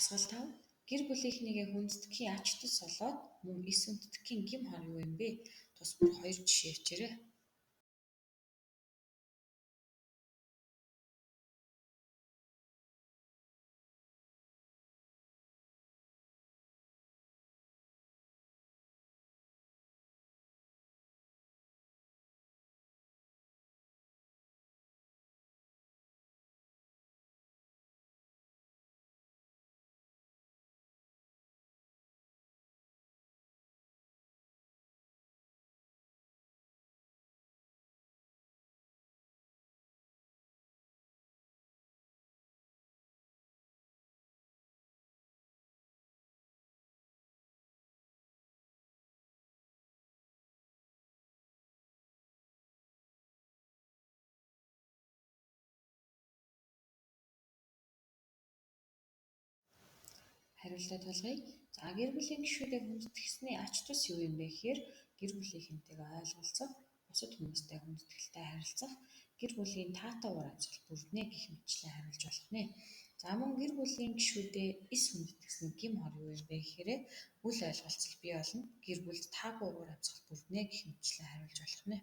Асгалт 5. Гэр бүлийнхнийгээ хүндэтгэхийн ач тус олоод мөн эс үндэтгэхийн гим хар юу юм бэ? Тус бүр 2 жишээ бичээрэй. Хариултаа тулгая. Гэр бүлийн гишүүдээ хүндэтгэсний ач тус юу юм бэ гэхээр гэр бүлийнхэнтэйгээ ойлголцох, бусад хүмүүстэй хүндэтгэлтэй харилцах, гэр бүлийн таатай уур амьсгал бүрднэ гэх мэтчлэн хариулж болох нэ. За мөн гэр бүлийн гишүүдээ эс хүндэтгэсний гим хор юу юм бэ гэхээр үл ойлголцол бий болно, гэр бүлд таагүй уур амьсгал бүрднэ гэх мэтчлэн хариулж болох нэ.